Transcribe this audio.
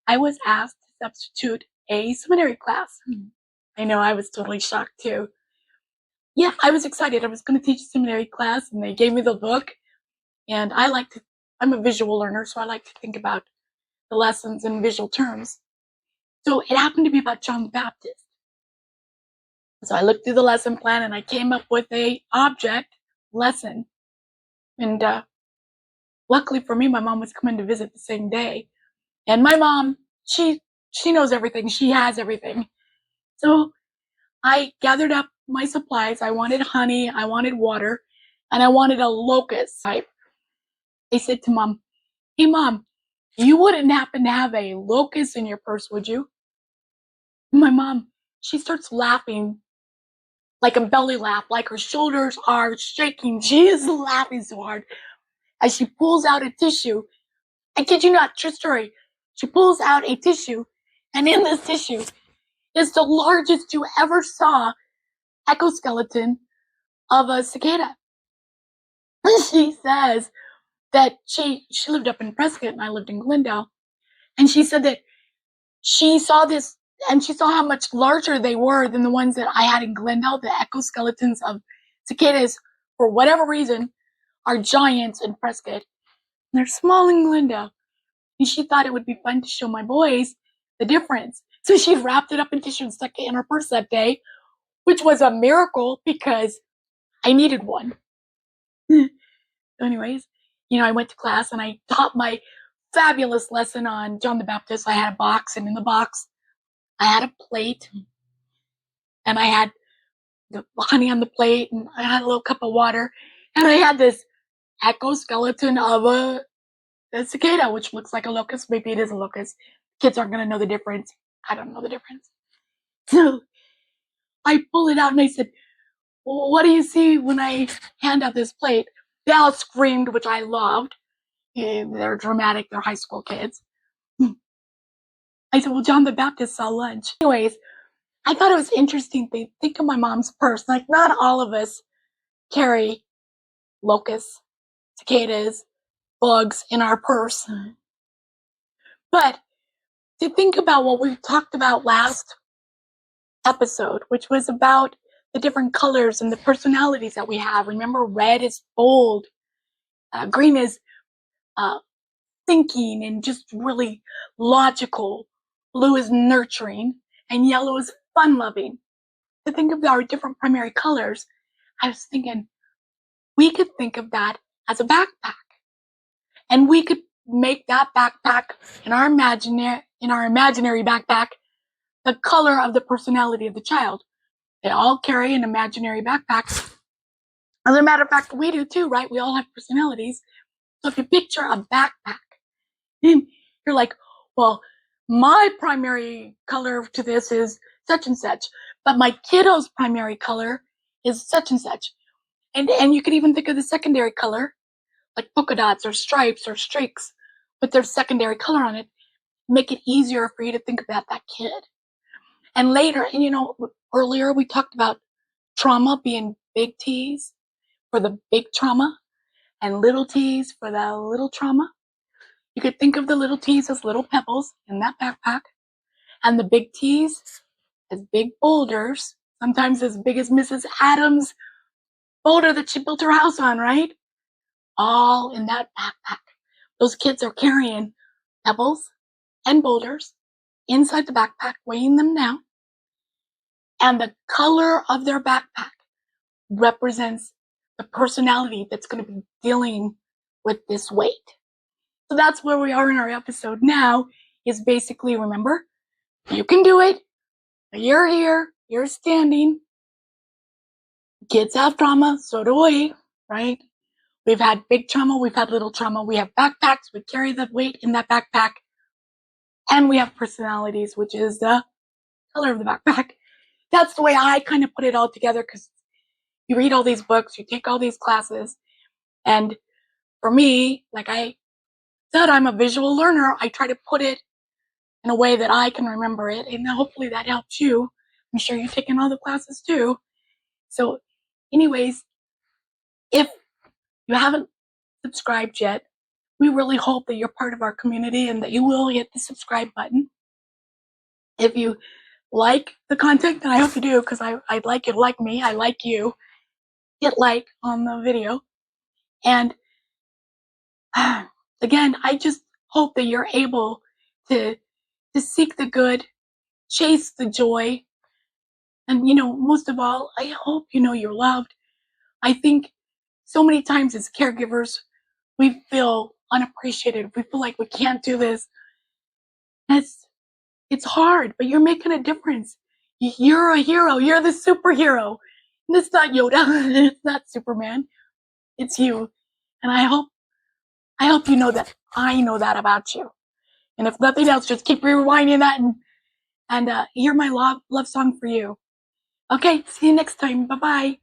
I was asked to substitute a seminary class. I know, I was totally shocked too. Yeah, I was excited. I was going to teach a seminary class, and they gave me the book. And I'm a visual learner, so I like to think about the lessons in visual terms. So it happened to be about John the Baptist. So I looked through the lesson plan and I came up with a object lesson. And luckily for me, my mom was coming to visit the same day. And my mom, she knows everything. She has everything. So I gathered up my supplies. I wanted honey, I wanted water, and I wanted a locust type. I said to Mom, "Hey Mom, you wouldn't happen to have a locust in your purse, would you?" My mom, she starts laughing like a belly laugh, like her shoulders are shaking. She is laughing so hard as she pulls out a tissue. I kid you not, true story. She pulls out a tissue, and in this tissue is the largest you ever saw exoskeleton of a cicada. And she says that she lived up in Prescott and I lived in Glendale. And she said that she saw this and she saw how much larger they were than the ones that I had in Glendale. The exoskeletons of cicadas, for whatever reason, are giants in Prescott. And they're small in Glendale. And she thought it would be fun to show my boys the difference. So she wrapped it up in tissue and stuck it in her purse that day, which was a miracle because I needed one. So anyways, I went to class and I taught my fabulous lesson on John the Baptist. I had a box, and in the box, I had a plate, and I had the honey on the plate, and I had a little cup of water, and I had this exoskeleton of a cicada, which looks like a locust. Maybe it is a locust. Kids aren't going to know the difference. I don't know the difference. So I pull it out and I said, "Well, what do you see when I hand out this plate?" They all screamed, which I loved. They're dramatic. They're high school kids. I said, "Well, John the Baptist saw lunch." Anyways, I thought it was interesting. They think of my mom's purse. Like, not all of us carry locusts, cicadas, bugs in our purse. But to think about what we talked about last episode, which was about the different colors and the personalities that we have. Remember, red is bold, green is thinking and just really logical, blue is nurturing, and yellow is fun-loving. To think of our different primary colors, I was thinking we could think of that as a backpack, and we could make that backpack in our imaginary backpack the color of the personality of the child. They all carry an imaginary backpack. As a matter of fact, we do too, right? We all have personalities. So if you picture a backpack, and you're like, "Well, my primary color to this is such and such, but my kiddo's primary color is such and such." And you could even think of the secondary color, like polka dots or stripes or streaks, with their secondary color on it, make it easier for you to think about that kid. And later, earlier we talked about trauma being big T's for the big trauma and little T's for the little trauma. You could think of the little T's as little pebbles in that backpack, and the big T's as big boulders, sometimes as big as Mrs. Adams' boulder that she built her house on, right? All in that backpack. Those kids are carrying pebbles and boulders inside the backpack, weighing them down. And the color of their backpack represents the personality that's going to be dealing with this weight. So that's where we are in our episode now, is basically, remember, you can do it. You're here. You're standing. Kids have trauma. So do we, right? We've had big trauma. We've had little trauma. We have backpacks. We carry the weight in that backpack. And we have personalities, which is the color of the backpack. That's the way I kind of put it all together, because you read all these books, you take all these classes, and for me, like I said, I'm a visual learner. I try to put it in a way that I can remember it, and hopefully that helps you. I'm sure you've taken all the classes too. So anyways, if you haven't subscribed yet, we really hope that you're part of our community and that you will hit the subscribe button. If you like the content, and I hope you do, because I'd like you to like me. I like you. Hit like on the video. And again, I just hope that you're able to seek the good, chase the joy, and most of all, I hope you're loved. I think so many times as caregivers, we feel unappreciated. We feel like we can't do this. It's hard, but you're making a difference. You're a hero. You're the superhero. And it's not Yoda. It's not Superman. It's you. And I hope you know that I know that about you. And if nothing else, just keep rewinding that and hear my love song for you. Okay, see you next time. Bye-bye.